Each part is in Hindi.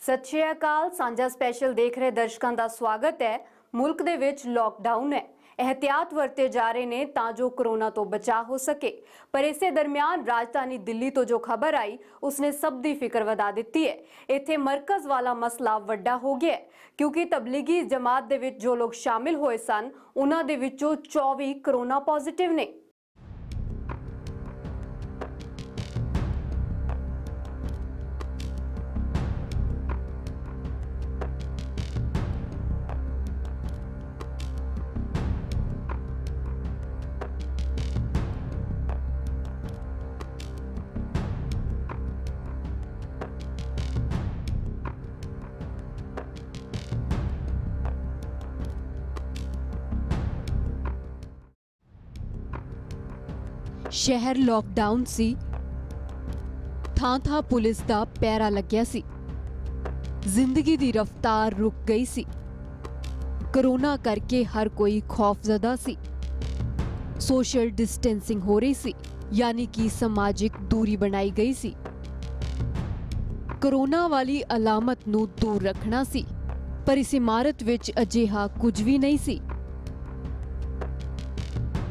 सत श्री अकाल। सांझा स्पैशल देख रहे दर्शकों का स्वागत है। मुल्क दे विच लॉकडाउन है, एहतियात वरते जा रहे ने तां जो कोरोना तो बचाव हो सके। पर इसे दरमियान राजधानी दिल्ली तो जो खबर आई उसने सब दी फिक्र वधा दिती है। इत्थे मरकज वाला मसला वड्डा हो गया है, क्योंकि तबलीगी जमात दे विच जो लोग शामिल होए सन उन्हां दे विचों 24 कोरोना पॉजिटिव ने। शहर लॉकडाउन सी, थां-थां पुलिस दा पैरा लग्या सी, जिंदगी दी रफ्तार रुक गई सी। कोरोना करके हर कोई खौफजदा सी। सोशल डिस्टेंसिंग हो रही सी, यानी कि समाजिक दूरी बनाई गई सी। कोरोना वाली अलामत नूं दूर रखना सी, पर इस इमारत विच अजिहा कुछ भी नहीं सी।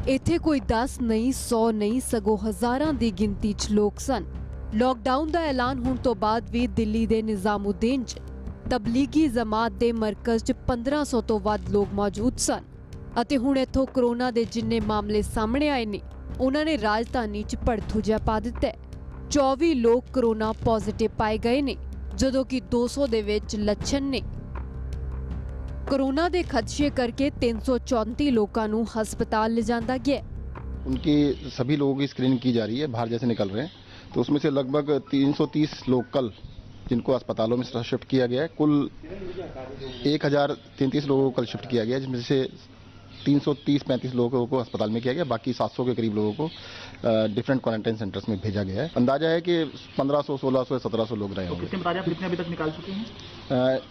इत्थे कोई 10 नहीं 100 नहीं सगों हज़ारां दी गिनती च लोग सन। लॉकडाउन दा ऐलान होने तो बाद भी दिल्ली दे निजामुद्दीन च तबलीगी जमात दे मरकज च 1500 तो वध लोग मौजूद सन। अते हुण इत्थों कोरोना दे जिन्ने मामले सामने आए ने उन्हां ने राजधानी च भड़थू जिहा पा दित्ता है। 24 लोग कोरोना पॉजिटिव पाए गए ने, जदों कि 200 दे विच लक्षण ने। कोरोना दे खदशे करके 334 लोगों नूं हस्पताल ले जांदा गया। उनकी सभी लोगों की स्क्रीनिंग की जा रही है, बाहर जैसे निकल रहे हैं, तो उसमें से लगभग 330 लोग कल जिनको अस्पतालों में शिफ्ट किया गया है। कुल 1033 लोगों को कल शिफ्ट किया गया है, जिसमें से 330-35 लोगों को अस्पताल में किया गया, बाकी 700 के करीब लोगों को डिफरेंट क्वारंटाइन सेंटर्स में भेजा गया है। अंदाजा है कि 1500, 1600, 1700 लोग रहे होंगे। कितने कितने अभी तक निकाल चुके हैं?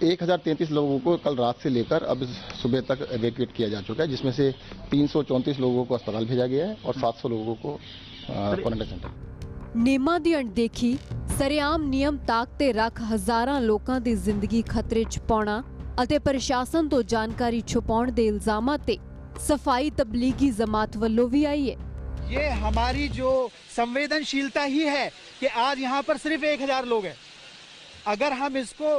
1033 लोगों को कल रात से लेकर अब सुबह तक एवेक्यूएट किया जा चुका है, जिसमें से 334 लोगों को अस्पताल भेजा गया है और 700 लोगों को क्वारंटाइन सेंटर। नियमां दी अणदेखी, सरेआम नियम ताकते रख हज़ारां लोकां दी जिंदगी खतरे च पाउणा अते प्रशासन तो जानकारी छुपाउण दे इल्जामां ते सफाई तबलीगी जमात वल्लों भी आई है। ये हमारी जो संवेदनशीलता ही है कि आज यहाँ पर सिर्फ 1000 लोग हैं। अगर हम इसको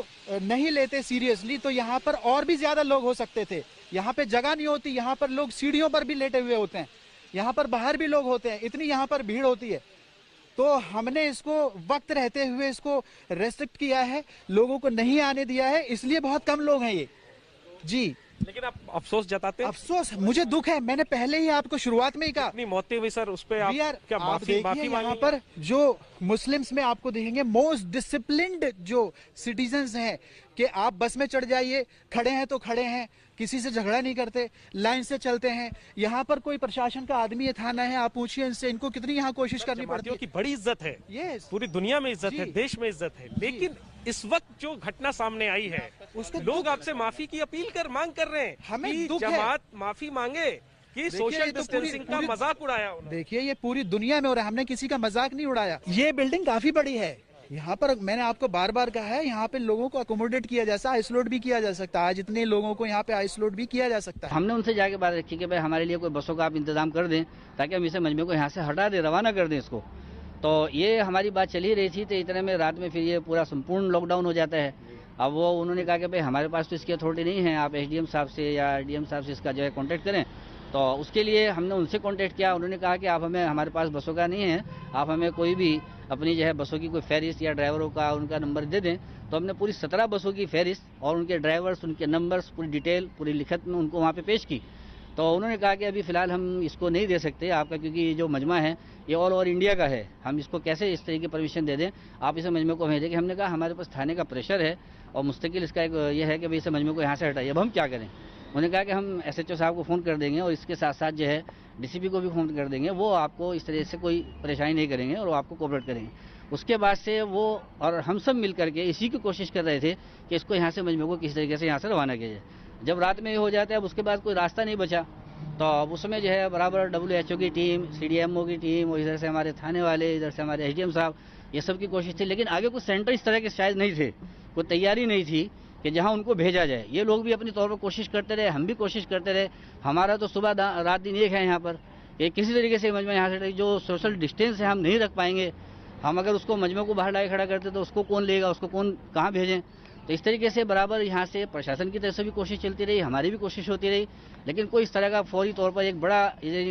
नहीं लेते सीरियसली तो यहाँ पर और भी ज्यादा लोग हो सकते थे। यहाँ पे जगह नहीं होती, यहाँ पर लोग सीढ़ियों पर भी लेटे हुए होते हैं, यहाँ पर बाहर भी लोग होते हैं, इतनी यहाँ पर भीड़ होती है। तो हमने इसको वक्त रहते हुए इसको रेस्ट्रिक्ट किया है, लोगों को नहीं आने दिया है, इसलिए बहुत कम लोग हैं ये जी। लेकिन आप अफसोस जताते हैं? अफसोस, मुझे दुख है। मैंने पहले ही आपको शुरुआत में ही कहा, इतनी मौतें हुई सर, उस पे आप क्या माफी यहाँ मांगी? पर जो मुस्लिम्स में आपको देखेंगे मोस्ट डिसिप्लिन्ड जो सिटीजन्स हैं कि आप बस में चढ़ जाइए, खड़े हैं तो खड़े हैं, किसी से झगड़ा नहीं करते, लाइन से चलते हैं। यहाँ पर कोई प्रशासन का आदमी है, थाना है, आप पूछिए इनसे, इनको कितनी यहाँ कोशिश करनी पड़ती है। की बड़ी इज्जत है, यस, पूरी दुनिया में इज्जत है, देश में इज्जत है। लेकिन इस वक्त जो घटना सामने आई है, लोग आपसे माफी की अपील मांग कर रहे हैं। हमें दुख है। जमात माफी मांगे कि सोशल डिस्टेंसिंग का मजाक उड़ाया उन्होंने। देखिए ये पूरी दुनिया में हो रहा है, हमने किसी का मजाक नहीं उड़ाया। ये बिल्डिंग काफी बड़ी है, यहाँ पर मैंने आपको बार बार कहा है, यहाँ पे लोगों को अकोमोडेट किया जा सकता है, आइसोलेट भी किया जा सकता है। आज इतने लोगों को यहाँ पे आइसोलेट भी किया जा सकता है। हमने उनसे जाके बात रखी कि भाई हमारे लिए कोई बसों का आप इंतजाम कर दें ताकि हम इसे मजमे को यहाँ से हटा दें, रवाना कर दें इसको। तो ये हमारी बात चली रही थी, तो इतने में रात में फिर ये पूरा संपूर्ण लॉकडाउन हो जाता है। अब वो उन्होंने कहा कि भाई हमारे पास तो इसकी अथॉरिटी नहीं है, आप एसडीएम साहब से या डीएम साहब से इसका जो है कॉन्टैक्ट करें। तो उसके लिए हमने उनसे कॉन्टैक्ट किया, उन्होंने कहा कि आप हमें, हमारे पास बसों का नहीं है, आप हमें कोई भी अपनी जो है बसों की कोई फहरिस्त या ड्राइवरों का उनका नंबर दे दें। तो हमने पूरी 17 बसों की फहरिस्त और उनके ड्राइवर्स, उनके नंबर्स, पूरी डिटेल पूरी लिखत में उनको वहाँ पे पेश की। तो उन्होंने कहा कि अभी फ़िलहाल हम इसको नहीं दे सकते आपका, क्योंकि ये जो मजमा है ये ऑल ओवर इंडिया का है, हम इसको कैसे इस तरह की परमिशन दे दें, आप इसे मजमे को भेजें। कि हमने कहा हमारे पास थाने का प्रेशर है और मुस्तकिल इसका एक ये है कि भाई इसे मजमे को यहाँ से हटाइए। अब हम क्या करें? उन्होंने कहा कि हम एसएचओ साहब को फ़ोन कर देंगे और इसके साथ साथ जो है डीसीपी को भी फ़ोन कर देंगे, वो आपको इस तरह से कोई परेशानी नहीं करेंगे और वो आपको कोऑपरेट करेंगे। उसके बाद से वो और हम सब मिल करके इसी की कोशिश कर रहे थे कि इसको यहाँ से मजमे को किसी तरीके से यहाँ से रवाना किया जाए। जब रात में ये हो जाता है, अब उसके बाद कोई रास्ता नहीं बचा, तो अब उसमें जो है बराबर WHO की टीम, CDMO की टीम और इधर से हमारे थाने वाले, इधर से हमारे SDM साहब, ये सब की कोशिश थी। लेकिन आगे कुछ सेंटर इस तरह के शायद नहीं थे कोई तैयारी नहीं थी कि जहां उनको भेजा जाए। ये लोग भी अपनी तौर पर कोशिश करते रहे, हम भी कोशिश करते रहे। हमारा तो सुबह रात दिन एक है यहाँ पर कि किसी तरीके से मजमा यहाँ से जो सोशल डिस्टेंस है हम नहीं रख पाएंगे। हम अगर उसको मजमे को बाहर लाए खड़ा करते तो उसको कौन लेगा, उसको कौन कहाँ भेजें। तो इस तरीके से बराबर यहाँ से प्रशासन की तरफ से भी कोशिश चलती रही, हमारी भी कोशिश होती रही, लेकिन कोई इस तरह का फौरी तौर पर एक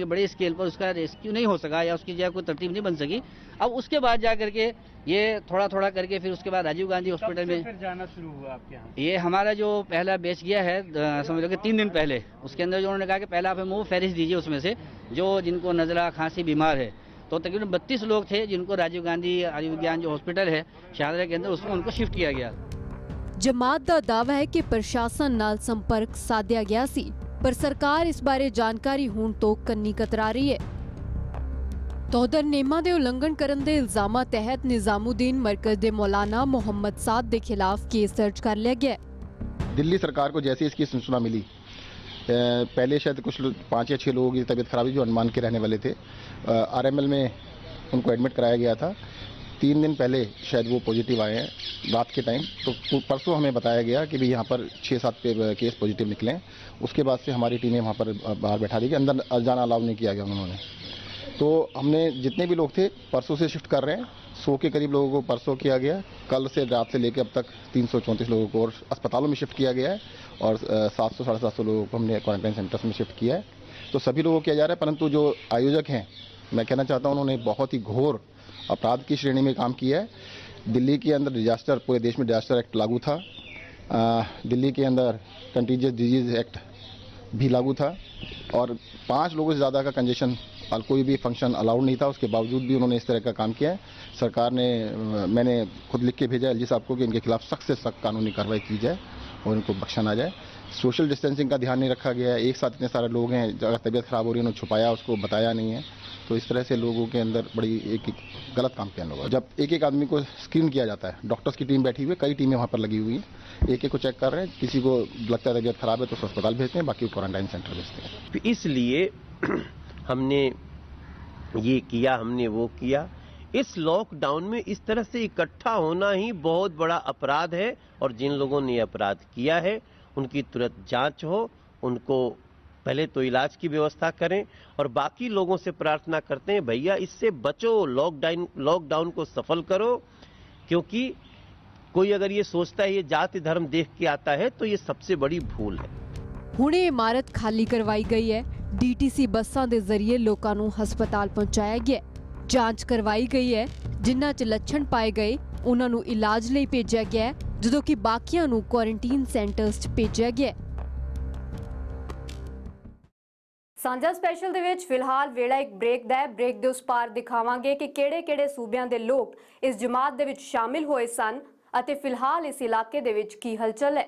बड़े स्केल पर उसका रेस्क्यू नहीं हो सका या उसकी जगह कोई तरतीब नहीं बन सकी। अब उसके बाद जा करके ये थोड़ा थोड़ा करके फिर उसके बाद राजीव गांधी हॉस्पिटल में फिर जाना शुरू हुआ आपके यहाँ? ये हमारा जो पहला बैच गया है समझ लो कि 3 दिन पहले, उसके अंदर जो उन्होंने कहा कि पहला आप हमें वो फहरिस्त दीजिए उसमें से जो जिनको नज़ला खांसी बीमार है। तो तकरीबन 32 लोग थे जिनको राजीव गांधी आयुर्विज्ञान जो हॉस्पिटल है शाहदरा के अंदर उसमें उनको शिफ्ट किया गया। ਜਮਾਤ ਦਾ ਦਾਅਵਾ ਹੈ ਕਿ ਪ੍ਰਸ਼ਾਸਨ ਨਾਲ ਸੰਪਰਕ ਸਾਧਿਆ ਗਿਆ ਸੀ, ਪਰ ਸਰਕਾਰ ਇਸ ਬਾਰੇ ਜਾਣਕਾਰੀ ਹੋਣ ਤੋਂ ਕੰਨੀ ਕਤਰਾ ਰਹੀ ਹੈ। ਤਾਂ ਉਧਰ ਨਿਯਮਾਂ ਦੇ ਉਲੰਘਣ ਕਰਨ ਦੇ ਇਲਜ਼ਾਮਾਂ ਤਹਿਤ ਨਿਜ਼ਾਮੁਦੀਨ ਮਰਕਜ਼ ਦੇ ਮੌਲਾਨਾ ਮੁਹੰਮਦ ਸਾਦ ਦੇ ਖਿਲਾਫ केस दर्ज कर लिया गया है। दिल्ली सरकार को जैसे इसकी सूचना मिली, पहले शायद कुछ 5 या 6 लोगों की तबीयत खराब हुई जो अनुमान के रहने वाले थे। RML में उनको एडमिट कराया गया था। 3 दिन पहले शायद वो पॉजिटिव आए हैं रात के टाइम। तो परसों हमें बताया गया कि भाई यहाँ पर 6-7 केस पॉजिटिव निकले। उसके बाद से हमारी टीमें वहाँ पर बाहर बैठा दी गई, अंदर जाना अलाउ नहीं किया गया उन्होंने। तो हमने जितने भी लोग थे परसों से शिफ्ट कर रहे हैं। 100 के करीब लोगों को परसों किया गया। कल से रात से लेकर अब तक 334 लोगों को और अस्पतालों में शिफ्ट किया गया है और 700-750 लोगों को हमने क्वारंटाइन सेंटर्स में शिफ्ट किया है। तो सभी लोगों को किया जा रहा है, परंतु जो आयोजक हैं मैं कहना चाहता हूँ उन्होंने बहुत ही घोर अपराध की श्रेणी में काम किया है। दिल्ली के अंदर डिजास्टर, पूरे देश में डिजास्टर एक्ट लागू था। दिल्ली के अंदर कंटीजियस डिजीज एक्ट भी लागू था और 5 लोगों से ज़्यादा का कंजेशन, कोई भी फंक्शन अलाउड नहीं था। उसके बावजूद भी उन्होंने इस तरह का काम किया है। सरकार ने, मैंने खुद लिख के भेजा एलजी साहब को कि इनके खिलाफ सख्त से सख्त कानूनी कार्रवाई की जाए और इनको बख्शा ना जाए। सोशल डिस्टेंसिंग का ध्यान नहीं रखा गया है। एक साथ इतने सारे लोग हैं, अगर तबीयत खराब हो रही है उन्होंने छुपाया, उसको बताया नहीं है। तो इस तरह से लोगों के अंदर बड़ी एक गलत काम किया लोगों। जब एक आदमी को स्क्रीन किया जाता है, डॉक्टर्स की टीम बैठी हुई है, कई टीमें वहाँ पर लगी हुई हैं, एक को चेक कर रहे हैं। किसी को लगता है तबीयत खराब है तो उसको अस्पताल भेजते हैं, बाकी क्वारंटाइन सेंटर भेजते हैं। इसलिए हमने ये किया, हमने वो किया। इस लॉकडाउन में इस तरह से इकट्ठा होना ही बहुत बड़ा अपराध है और जिन लोगों ने अपराध किया है उनकी तुरंत जांच हो, उनको पहले तो इलाज की व्यवस्था करें और बाकी लोगों से प्रार्थना करते हैं भैया इससे बचो, लॉकडाउन को सफल करो। क्योंकि कोई अगर ये सोचता है ये जाति धर्म देख के आता है तो ये सबसे बड़ी भूल है। ਹੁਣ ਇਹ ਇਮਾਰਤ ਖਾਲੀ ਕਰਵਾਈ ਗਈ ਹੈ। DTC ਬੱਸਾਂ ਦੇ ਜ਼ਰੀਏ ਲੋਕਾਂ ਨੂੰ ਹਸਪਤਾਲ ਪਹੁੰਚਾਇਆ ਗਿਆ। ਜਾਂਚ ਕਰਵਾਈ ਗਈ ਹੈ। ਜਿਨ੍ਹਾਂ 'ਚ ਲੱਛਣ ਪਾਏ ਗਏ ਉਹਨਾਂ ਨੂੰ ਇਲਾਜ ਲਈ ਭੇਜਿਆ ਗਿਆ ਹੈ, ਜਦੋਂ ਕਿ ਬਾਕੀਆਂ ਨੂੰ ਕੁਆਰੰਟਾਈਨ ਸੈਂਟਰਸ 'ਚ ਭੇਜਿਆ ਗਿਆ। ਸਾਂਝਾ ਸਪੈਸ਼ਲ ਦੇ ਵਿੱਚ ਫਿਲਹਾਲ ਵੇਲਾ ਇੱਕ ਬ੍ਰੇਕ ਦਾ ਹੈ। ਬ੍ਰੇਕ ਦੇ ਉਸ ਪਾਰ ਦਿਖਾਵਾਂਗੇ ਕਿ ਕਿਹੜੇ-ਕਿਹੜੇ ਸੂਬਿਆਂ ਦੇ ਲੋਕ ਇਸ ਜਮਾਤ ਦੇ ਵਿੱਚ ਸ਼ਾਮਿਲ ਹੋਏ ਸਨ ਅਤੇ ਫਿਲਹਾਲ ਇਸ ਇਲਾਕੇ ਦੇ ਵਿੱਚ ਕੀ ਹਲਚਲ ਹੈ।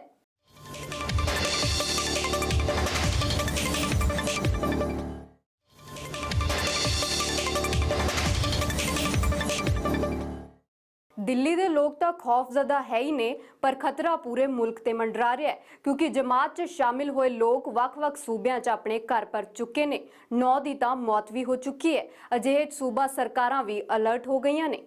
ਦਿੱਲੀ ਦੇ ਲੋਕ ਤਾਂ ਖੌਫਜ਼ਦਾ ਹੈ ਹੀ ਨੇ, ਪਰ ਖਤਰਾ ਪੂਰੇ ਮੁਲਕ ਤੇ ਮੰਡਰਾ ਰਿਹਾ ਹੈ ਕਿਉਂਕਿ ਜਮਾਤ 'ਚ ਸ਼ਾਮਿਲ ਹੋਏ ਲੋਕ ਵੱਖ-ਵੱਖ ਸੂਬਿਆਂ 'ਚ ਆਪਣੇ ਘਰ ਪਰ ਚੁੱਕੇ ਨੇ। 9 ਦੀ ਤਾਂ ਮੌਤ ਵੀ ਹੋ ਚੁੱਕੀ ਹੈ। ਅਜਿਹੇ 'ਚ ਸੂਬਾ ਸਰਕਾਰਾਂ ਵੀ ਅਲਰਟ ਹੋ ਗਈਆਂ ਨੇ।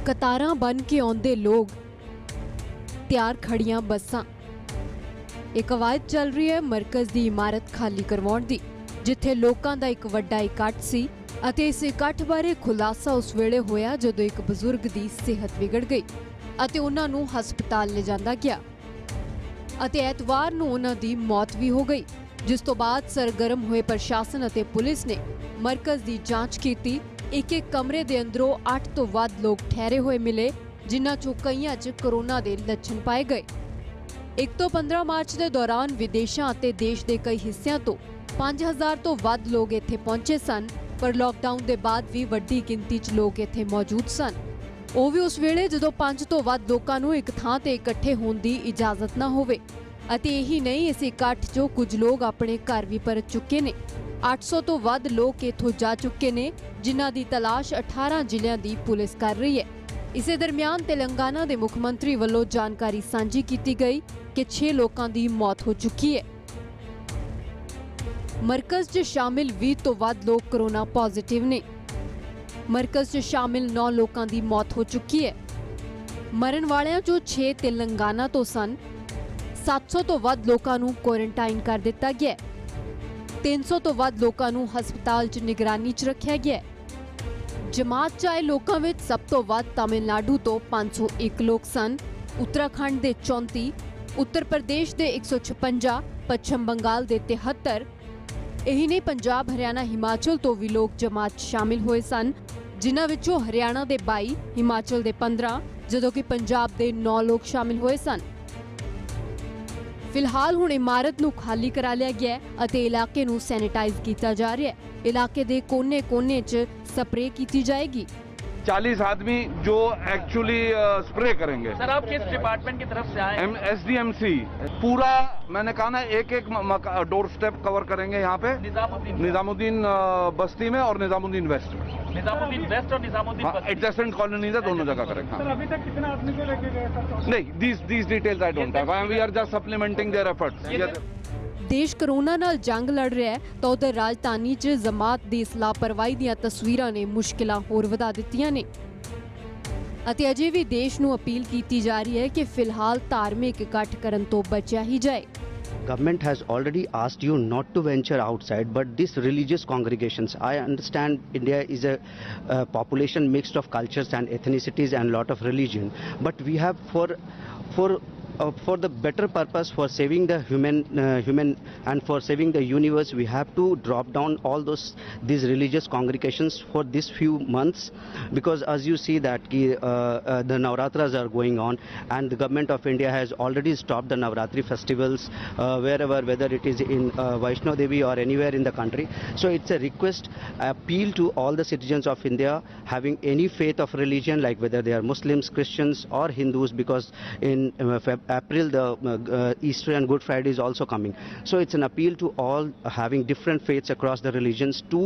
ਕਤਾਰਾਂ ਬਨ ਕੇ ਆਉਂਦੇ ਲੋਕ, ਤਿਆਰ ਖੜੀਆਂ ਬੱਸਾਂ। ਇਹ ਕਵਾਇਦ ਚੱਲ ਰਹੀ ਹੈ ਮਰਕਜ਼ ਦੀ ਇਮਾਰਤ ਖਾਲੀ ਕਰਵਾਉਣ ਦੀ, ਜਿੱਥੇ ਲੋਕਾਂ ਦਾ ਇੱਕ ਵੱਡਾ ਇਕੱਠ ਸੀ ਅਤੇ ਇਸ ਇਕੱਠ ਬਾਰੇ ਖੁਲਾਸਾ ਉਸ ਵੇਲੇ ਹੋਇਆ ਜਦੋਂ ਇੱਕ ਬਜ਼ੁਰਗ ਦੀ ਸਿਹਤ ਵਿਗੜ ਗਈ ਅਤੇ ਉਹਨਾਂ ਨੂੰ ਹਸਪਤਾਲ ਲਿਜਾਂਦਾ ਗਿਆ ਅਤੇ ਐਤਵਾਰ ਨੂੰ ਉਹਨਾਂ ਦੀ ਮੌਤ ਵੀ ਹੋ ਗਈ। ਜਿਸ ਤੋਂ ਬਾਅਦ ਸਰਗਰਮ ਹੋਏ ਪ੍ਰਸ਼ਾਸਨ ਅਤੇ ਪੁਲਿਸ ਨੇ ਮਰਕਜ਼ ਦੀ ਜਾਂਚ ਕੀਤੀ। ਇੱਕ ਕਮਰੇ ਦੇ ਅੰਦਰੋਂ 8 ਤੋਂ ਵੱਧ ਲੋਕ ਠਹਿਰੇ ਹੋਏ ਮਿਲੇ, ਜਿਨ੍ਹਾਂ ਚੋਂ ਕਈਆਂ 'ਚ ਕੋਰੋਨਾ ਦੇ ਲੱਛਣ ਪਾਏ ਗਏ। 1 ਤੋਂ 15 ਮਾਰਚ ਦੇ ਦੌਰਾਨ ਵਿਦੇਸ਼ਾਂ ਅਤੇ ਦੇਸ਼ ਦੇ ਕਈ ਹਿੱਸਿਆਂ ਤੋਂ 5000 ਤੋਂ ਵੱਧ ਲੋਕ ਇੱਥੇ ਪਹੁੰਚੇ ਸਨ, ਪਰ ਲਾਕਡਾਊਨ ਦੇ ਬਾਅਦ ਵੀ ਵੱਡੀ ਗਿਣਤੀ 'ਚ ਲੋਕ ਇੱਥੇ ਮੌਜੂਦ ਸਨ। ਉਹ ਵੀ ਉਸ ਵੇਲੇ ਜਦੋਂ 5 ਤੋਂ ਵੱਧ ਲੋਕਾਂ ਨੂੰ ਇੱਕ ਥਾਂ ਤੇ ਇਕੱਠੇ ਹੋਣ ਦੀ ਇਜਾਜ਼ਤ ਨਾ ਹੋਵੇ। ਅਤੇ ਇਹੀ ਨਹੀਂ, ਇਸ ਇਕੱਠ 'ਚੋਂ ਕੁਝ ਲੋਕ ਆਪਣੇ ਘਰ ਵੀ ਪਰਤ ਚੁੱਕੇ ਨੇ। 800 ਤੋਂ ਵੱਧ ਲੋਕ ਇੱਥੋਂ ਜਾ ਚੁੱਕੇ ਨੇ, ਜਿਨ੍ਹਾਂ ਦੀ ਤਲਾਸ਼ 18 ਜ਼ਿਲ੍ਹਿਆਂ ਦੀ ਪੁਲਿਸ ਕਰ ਰਹੀ ਹੈ। ਇਸੇ ਦਰਮਿਆਨ ਤੇਲੰਗਾਨਾ ਦੇ ਮੁੱਖ ਮੰਤਰੀ ਵੱਲੋਂ ਜਾਣਕਾਰੀ ਸਾਂਝੀ ਕੀਤੀ ਗਈ ਕਿ 6 ਲੋਕਾਂ ਦੀ ਮੌਤ ਹੋ ਚੁੱਕੀ ਹੈ। ਮਰਕਜ਼ 'ਚ ਸ਼ਾਮਿਲ 20 ਤੋਂ ਵੱਧ ਲੋਕ ਕਰੋਨਾ ਪੋਜ਼ਿਟਿਵ ਨੇ। ਮਰਕਜ਼ 'ਚ ਸ਼ਾਮਿਲ 9 ਲੋਕਾਂ ਦੀ ਮੌਤ ਹੋ ਚੁੱਕੀ ਹੈ। ਮਰਨ ਵਾਲਿਆਂ 'ਚੋਂ 6 ਤੇਲੰਗਾਨਾ ਤੋਂ ਸਨ। 700 ਤੋਂ ਵੱਧ ਲੋਕਾਂ ਨੂੰ ਕੁਆਰੰਟਾਈਨ ਕਰ ਦਿੱਤਾ ਗਿਆ ਹੈ। 300 ਤੋਂ ਵੱਧ ਲੋਕਾਂ ਨੂੰ ਹਸਪਤਾਲ 'ਚ ਨਿਗਰਾਨੀ 'ਚ ਰੱਖਿਆ ਗਿਆ ਹੈ। ਜਮਾਤ 'ਚ ਆਏ ਲੋਕਾਂ ਵਿੱਚ ਸਭ ਤੋਂ ਵੱਧ ਤਾਮਿਲਨਾਡੂ ਤੋਂ 501 ਲੋਕ ਸਨ, ਉੱਤਰਾਖੰਡ ਦੇ 34, ਉੱਤਰ ਪ੍ਰਦੇਸ਼ ਦੇ 156, ਪੱਛਮ ਬੰਗਾਲ ਦੇ 73। ਇਹੀ ਨਹੀਂ, ਪੰਜਾਬ, ਹਰਿਆਣਾ, ਹਿਮਾਚਲ ਤੋਂ ਵੀ ਲੋਕ ਜਮਾਤ 'ਚ ਸ਼ਾਮਿਲ ਹੋਏ ਸਨ, ਜਿਨ੍ਹਾਂ ਵਿੱਚੋਂ ਹਰਿਆਣਾ ਦੇ 22, ਹਿਮਾਚਲ ਦੇ 15, ਜਦੋਂ ਕਿ ਪੰਜਾਬ ਦੇ 9 ਲੋਕ ਸ਼ਾਮਿਲ ਹੋਏ ਸਨ। ਫਿਲਹਾਲ ਹੁਣ ਇਮਾਰਤ ਨੂੰ ਖਾਲੀ ਕਰਾ ਲਿਆ ਗਿਆ ਹੈ ਅਤੇ ਇਲਾਕੇ ਨੂੰ ਸੈਨੀਟਾਈਜ਼ ਕੀਤਾ ਜਾ ਰਿਹਾ ਹੈ। ਇਲਾਕੇ ਦੇ ਕੋਨੇ-ਕੋਨੇ 'ਚ ਸਪਰੇਅ ਕੀਤੀ जाएगी। 40 आदमी जो एक्चुअली स्प्रे करेंगे। सर आप किस डिपार्टमेंट की तरफ से आए हैं? SDMC पूरा मैंने कहा ना, एक डोर स्टेप कवर करेंगे यहाँ पे। निजामुद्दीन बस्ती में और निजामुद्दीन वेस्ट में। निजामुद्दीन वेस्ट और निजामुद्दीन बस्ती। एडजेसेंट कॉलोनीज है, दोनों जगह करेंगे। सर अभी तक कितने आदमी को लेके गए सर? नहीं, these details I don't have. We are just supplementing their efforts. ਦੇਸ਼ ਕਰੋਨਾ ਨਾਲ ਜੰਗ ਲੜ ਰਿਹਾ ਹੈ ਤਾਂ ਉਧਰ ਰਾਜਧਾਨੀ 'ਚ ਜਮਾਤ ਦੀ ਇਸ ਲਾਪਰਵਾਹੀ ਦੀਆਂ ਤਸਵੀਰਾਂ ਨੇ ਮੁਸ਼ਕਿਲਾਂ ਹੋਰ ਵਧਾ ਦਿੱਤੀਆਂ ਨੇ ਅਤੇ ਅਜੇ ਵੀ ਦੇਸ਼ ਨੂੰ ਅਪੀਲ ਕੀਤੀ ਜਾ ਰਹੀ ਹੈ ਕਿ ਫਿਲਹਾਲ ਧਾਰਮਿਕ ਇਕੱਠ ਕਰਨ ਤੋਂ ਬਚਿਆ ਹੀ ਜਾਏ। Government has already asked you not to venture outside, but these religious congregations, I understand India is a population mixed of cultures and ethnicities and lot of religion, but we have for the better purpose, for saving the human and for saving the universe, we have to drop down all these religious congregations for this few months, because as you see that the Navratras are going on and the government of India has already stopped the Navratri festivals wherever, whether it is in Vaishno Devi or anywhere in the country. So it's a request, appeal to all the citizens of India having any faith of religion, like whether they are Muslims, Christians or Hindus, because in April the Easter and Good Friday is also coming. So it's an appeal to all having different faiths across the religions to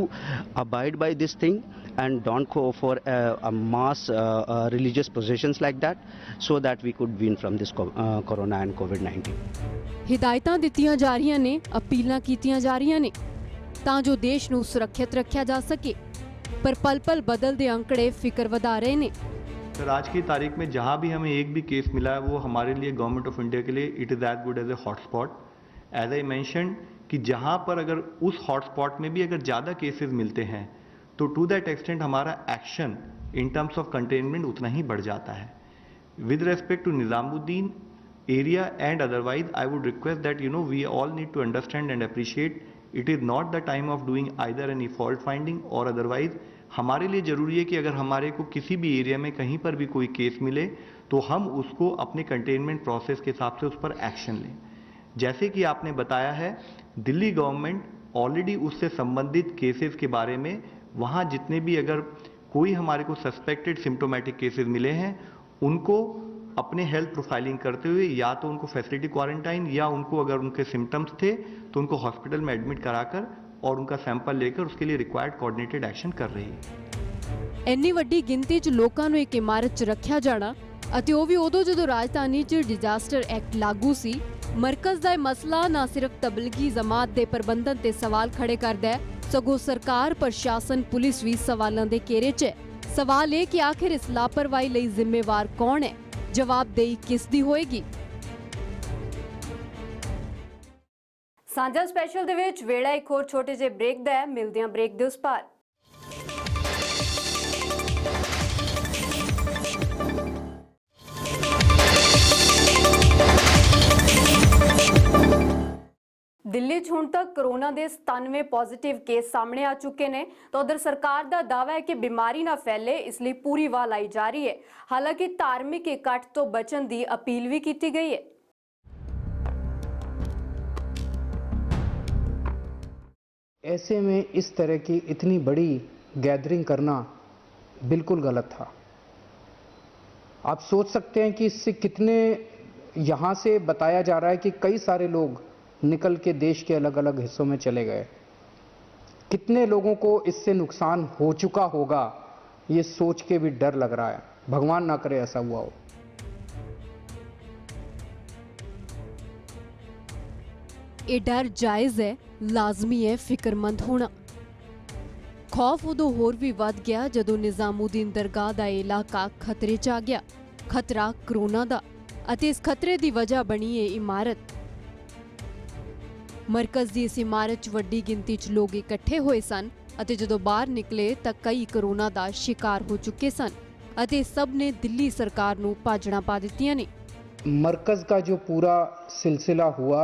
abide by this thing and don't go for a mass religious processions like that, so that we could win from this corona and COVID-19. ਹਿਦਾਇਤਾਂ ਦਿੱਤੀਆਂ ਜਾ ਰਹੀਆਂ ਨੇ, ਅਪੀਲਾਂ ਕੀਤੀਆਂ ਜਾ ਰਹੀਆਂ ਨੇ ਤਾਂ ਜੋ ਦੇਸ਼ ਨੂੰ ਸੁਰੱਖਿਅਤ ਰੱਖਿਆ ਜਾ ਸਕੇ, ਪਰ ਪਲ-ਪਲ ਬਦਲਦੇ ਅੰਕੜੇ ਫਿਕਰ ਵਧਾ ਰਹੇ ਨੇ। सर आज की तारीख में जहाँ भी हमें एक भी केस मिला है वो हमारे लिए गवर्नमेंट ऑफ इंडिया के लिए it is as good as a hotspot. As I mention कि जहाँ पर अगर उस हॉटस्पॉट में भी अगर ज़्यादा केसेस मिलते हैं तो टू दैट एक्सटेंट हमारा action in terms of containment उतना ही बढ़ जाता है। With respect to Nizamuddin area and otherwise I would request that we all need to understand and appreciate it is not the time of doing either any fault finding और अदरवाइज। हमारे लिए ज़रूरी है कि अगर हमारे को किसी भी एरिया में कहीं पर भी कोई केस मिले तो हम उसको अपने कंटेनमेंट प्रोसेस के हिसाब से उस पर एक्शन लें। जैसे कि आपने बताया है, दिल्ली गवर्नमेंट ऑलरेडी उससे संबंधित केसेस के बारे में वहाँ जितने भी अगर कोई हमारे को सस्पेक्टेड सिम्टोमेटिक केसेस मिले हैं उनको अपने हेल्थ प्रोफाइलिंग करते हुए या तो उनको फैसिलिटी क्वारंटाइन या उनको अगर उनके सिम्टम्स थे तो उनको हॉस्पिटल में एडमिट कराकर और उनका सैंपल लेकर उसके लिए रिक्वायर्ड कोऑर्डिनेटेड एक्शन कर रही है। ਇੰਨੀ ਵੱਡੀ ਗਿਣਤੀ 'ਚ ਲੋਕਾਂ ਨੂੰ ਇੱਕ ਇਮਾਰਤ 'ਚ ਰੱਖਿਆ ਜਾਣਾ ਅਤੇ ਉਹ ਵੀ ਉਦੋਂ ਜਦੋਂ ਰਾਜਧਾਨੀ 'ਚ ਡਿਜ਼ਾਸਟਰ ਐਕਟ ਲਾਗੂ ਸੀ। ਮਰਕਜ਼ ਦਾ ਇਹ ਮਸਲਾ ਨਾ ਸਿਰਫ ਤਬਲੀਗੀ ਜਮਾਤ ਦੇ ਪ੍ਰਬੰਧਨ ਤੇ ਸਵਾਲ ਖੜੇ ਕਰਦਾ ਹੈ, ਸਗੋਂ ਸਰਕਾਰ, ਪ੍ਰਸ਼ਾਸਨ, ਪੁਲਿਸ ਵੀ ਸਵਾਲਾਂ ਦੇ ਘੇਰੇ 'ਚ ਹੈ। ਸਵਾਲ ਇਹ ਕਿ ਆਖਿਰ ਇਸ ਲਾਪਰਵਾਹੀ ਲਈ ਜ਼ਿੰਮੇਵਾਰ ਕੌਣ ਹੈ, ਜਵਾਬਦੇਹੀ ਕਿਸ ਦੀ ਹੋਏਗੀ। ਸਾਂਝਾ ਸਪੈਸ਼ਲ ਦੇ ਵਿੱਚ ਵੇਲਾ ਇੱਕ ਹੋਰ ਛੋਟੇ ਜਿਹੇ ਬ੍ਰੇਕ ਦਾ ਹੈ। ਮਿਲਦੇ ਹਾਂ ਬ੍ਰੇਕ ਦੇ ਉਸ ਪਾਰ। ਦਿੱਲੀ 'ਚ ਹੁਣ ਤੱਕ ਕਰੋਨਾ ਦੇ 97 ਪੋਜ਼ਿਟਿਵ ਕੇਸ ਸਾਹਮਣੇ ਆ ਚੁੱਕੇ ਨੇ ਤਾਂ ਉਧਰ ਸਰਕਾਰ ਦਾ ਦਾਅਵਾ ਹੈ ਕਿ ਬਿਮਾਰੀ ਨਾ ਫੈਲੇ, ਇਸ ਲਈ ਪੂਰੀ ਵਾਹ ਲਾਈ ਜਾ ਰਹੀ ਹੈ। ਹਾਲਾਂਕਿ ਧਾਰਮਿਕ ਇਕੱਠ ਤੋਂ ਬਚਣ ਦੀ ਅਪੀਲ ਵੀ ਕੀਤੀ ਗਈ ਹੈ। ऐसे में इस तरह की इतनी बड़ी गैदरिंग करना बिल्कुल गलत था। आप सोच सकते हैं कि इससे कितने, यहाँ से बताया जा रहा है कि कई सारे लोग निकल के देश के अलग अलग हिस्सों में चले गए, कितने लोगों को इससे नुकसान हो चुका होगा, ये सोच के भी डर लग रहा है। भगवान ना करे ऐसा हुआ हो। ये डर जायज़ है ਲਾਜ਼ਮੀ ਹੈ ਫਿਕਰਮੰਦ ਹੋਣਾ। ਖੌਫ ਉਦੋਂ ਹੋਰ ਵੀ ਵੱਧ ਗਿਆ ਜਦੋਂ ਨਿਜ਼ਾਮੂਦੀਨ ਦਰਗਾਹ ਦਾ ਇਲਾਕਾ ਖਤਰੇ 'ਚ ਆ ਗਿਆ। ਖਤਰਾ ਕਰੋਨਾ ਦਾ ਅਤੇ ਇਸ ਖਤਰੇ ਦੀ ਵਜ੍ਹਾ ਬਣੀ ਇਹ ਇਮਾਰਤ। ਮਰਕਜ਼ ਦੀ ਇਸ ਇਮਾਰਤ 'ਚ ਵੱਡੀ ਗਿਣਤੀ 'ਚ ਲੋਕ ਇਕੱਠੇ ਹੋਏ ਸਨ ਅਤੇ ਜਦੋਂ ਬਾਹਰ ਨਿਕਲੇ ਤਾਂ ਕਈ ਕਰੋਨਾ ਦਾ ਸ਼ਿਕਾਰ ਹੋ ਚੁੱਕੇ ਸਨ ਅਤੇ ਸਭ ਨੇ ਦਿੱਲੀ ਸਰਕਾਰ ਨੂੰ ਭਾਜੜਾਂ ਪਾ ਦਿੱਤੀਆਂ ਨੇ। मरकज़ का जो पूरा सिलसिला हुआ,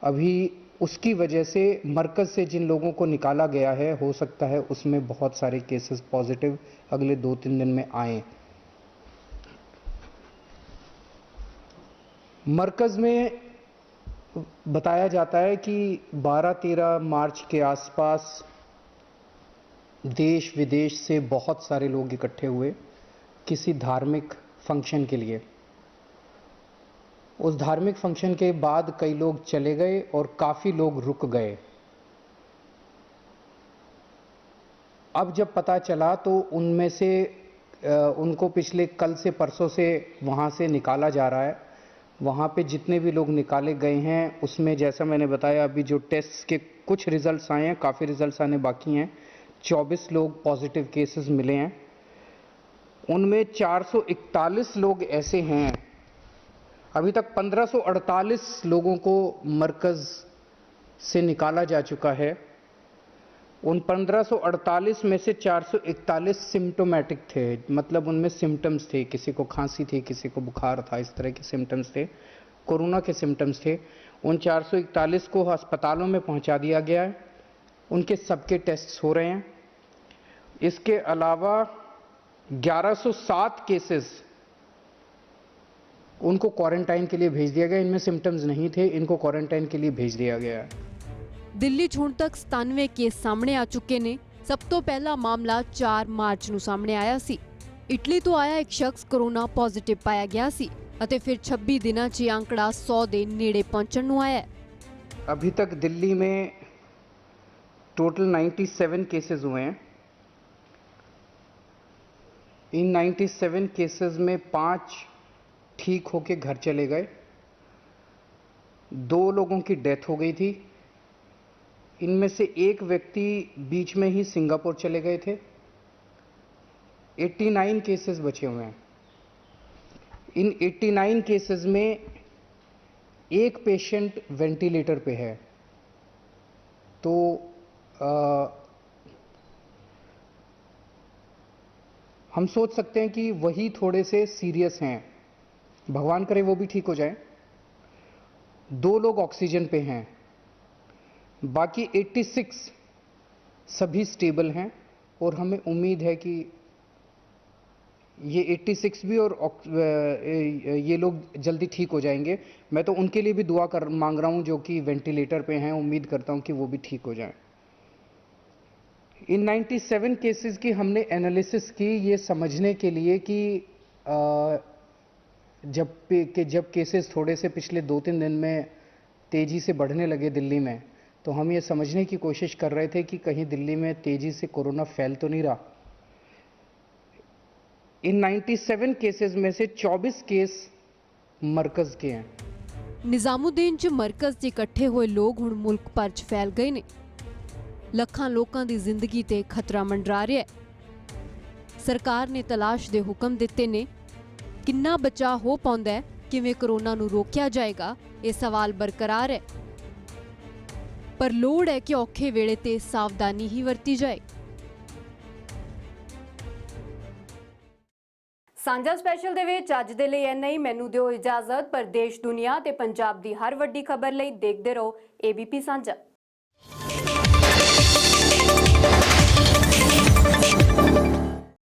अभी उसकी वजह से मरकज़ से जिन लोगों को निकाला गया है, हो सकता है उसमें बहुत सारे केसेस पॉजिटिव अगले 2-3 दिन में आए। मरकज़ में बताया जाता है कि 12-13 मार्च के आसपास देश विदेश से बहुत सारे लोग इकट्ठे हुए किसी धार्मिक फंक्शन के लिए। उस धार्मिक फंक्शन के बाद कई लोग चले गए और काफ़ी लोग रुक गए। अब जब पता चला तो उनमें से उनको पिछले कल से परसों से वहाँ से निकाला जा रहा है। वहाँ पे जितने भी लोग निकाले गए हैं उसमें जैसा मैंने बताया अभी जो टेस्ट के कुछ रिजल्ट्स आए हैं, काफ़ी रिजल्ट्स आने बाकी हैं। 24 लोग पॉजिटिव केसेस मिले हैं। उनमें 441 लोग ऐसे हैं, अभी तक 1548 लोगों को मरकज़ से निकाला जा चुका है। उन 1548 में से 441 सिम्टोमेटिक थे, मतलब उनमें सिम्टम्स थे, किसी को खांसी थी, किसी को बुखार था, इस तरह के सिम्टम्स थे, कोरोना के सिम्टम्स थे। उन 441 को अस्पतालों में पहुंचा दिया गया है, उनके सबके टेस्ट्स हो रहे हैं। इसके अलावा 1107 केसेस उनको क्वारंटाइन के लिए भेज दिया गया। इनमें सिम्टम्स नहीं थे, इनको क्वारंटाइन के लिए भेज दिया गया है। ਦਿੱਲੀ 'ਚ ਹੁਣ ਤੱਕ 97 ਕੇਸ ਸਾਹਮਣੇ ਆ ਚੁੱਕੇ ਨੇ। ਸਭ ਤੋਂ ਪਹਿਲਾ ਮਾਮਲਾ 4 ਮਾਰਚ ਨੂੰ ਸਾਹਮਣੇ ਆਇਆ ਸੀ। ਇਟਲੀ ਤੋਂ ਆਇਆ ਇੱਕ ਸ਼ਖਸ ਕੋਰੋਨਾ ਪੋਜ਼ਿਟਿਵ ਪਾਇਆ ਗਿਆ ਸੀ ਅਤੇ ਫਿਰ 26 ਦਿਨਾਂ 'ਚ ਇਹ ਅੰਕੜਾ 100 ਦੇ ਨੇੜੇ ਪਹੁੰਚਣ ਨੂੰ ਆਇਆ ਹੈ। अभी तक दिल्ली में टोटल 97 केसेस हुए हैं। इन 97 केसेस में 5 ठीक होके घर चले गए, 2 लोगों की डेथ हो गई थी। इनमें से एक व्यक्ति बीच में ही सिंगापुर चले गए थे। 89 केसेस बचे हुए हैं। इन 89 केसेस में एक पेशेंट वेंटिलेटर पे है। तो हम सोच सकते हैं कि वही थोड़े से सीरियस हैं, भगवान करे वो भी ठीक हो जाए। 2 लोग ऑक्सीजन पे हैं, बाकी 86 सभी स्टेबल हैं और हमें उम्मीद है कि ये 86 भी और ये लोग जल्दी ठीक हो जाएंगे। मैं तो उनके लिए भी दुआ मांग रहा हूँ जो कि वेंटिलेटर पे हैं, उम्मीद करता हूँ कि वो भी ठीक हो जाएं। इन 97 केसेस की हमने एनालिसिस की ये समझने के लिए कि जब केसेस थोड़े से पिछले 2-3 दिन में तेज़ी से बढ़ने लगे दिल्ली में, तो हम ये समझने की कोशिश कर रहे थे कि कहीं दिल्ली में तेज़ी से कोरोना फैल तो नहीं रहा। इन 97 केसेस में से 24 केस मरकज़ के हैं। ਨਿਜ਼ਾਮੂਦੀਨ 'ਚ ਮਰਕਜ਼ 'ਚ ਇਕੱਠੇ ਹੋਏ ਲੋਕ ਹੁਣ ਮੁਲਕ ਭਰ 'ਚ ਫੈਲ ਗਏ ਨੇ। ਲੱਖਾਂ ਲੋਕਾਂ ਦੀ ਜ਼ਿੰਦਗੀ ਤੇ ਖਤਰਾ ਮੰਡਰਾ ਰਿਹਾ ਹੈ। ਸਰਕਾਰ ਨੇ ਤਲਾਸ਼ ਦੇ ਹੁਕਮ ਦਿੱਤੇ ਨੇ। ਕਿੰਨਾ ਬਚਾਅ ਹੋ ਪਾਉਂਦਾ ਹੈ, ਕਿਵੇਂ ਕਰੋਨਾ ਨੂੰ ਰੋਕਿਆ ਜਾਏਗਾ, ਇਹ ਸਵਾਲ ਬਰਕਰਾਰ ਹੈ। ਪਰ ਲੋੜ ਹੈ ਕਿ ਔਖੇ ਵੇਲੇ ਤੇ ਸਾਵਧਾਨੀ ਹੀ ਵਰਤੀ ਜਾਏ। ਸਾਂਝਾ ਸਪੈਸ਼ਲ ਦੇ ਵਿੱਚ ਅੱਜ ਦੇ ਲਈ ਇੰਨਾ ਹੀ। ਮੈਨੂੰ ਦਿਓ ਇਜਾਜ਼ਤ। ਪਰ ਦੇਸ਼ ਦੁਨੀਆ ਤੇ ਪੰਜਾਬ ਦੀ ਹਰ ਵੱਡੀ ਖਬਰ ਲਈ ਦੇਖਦੇ ਰਹੋ ABP ਸਾਂਝਾ।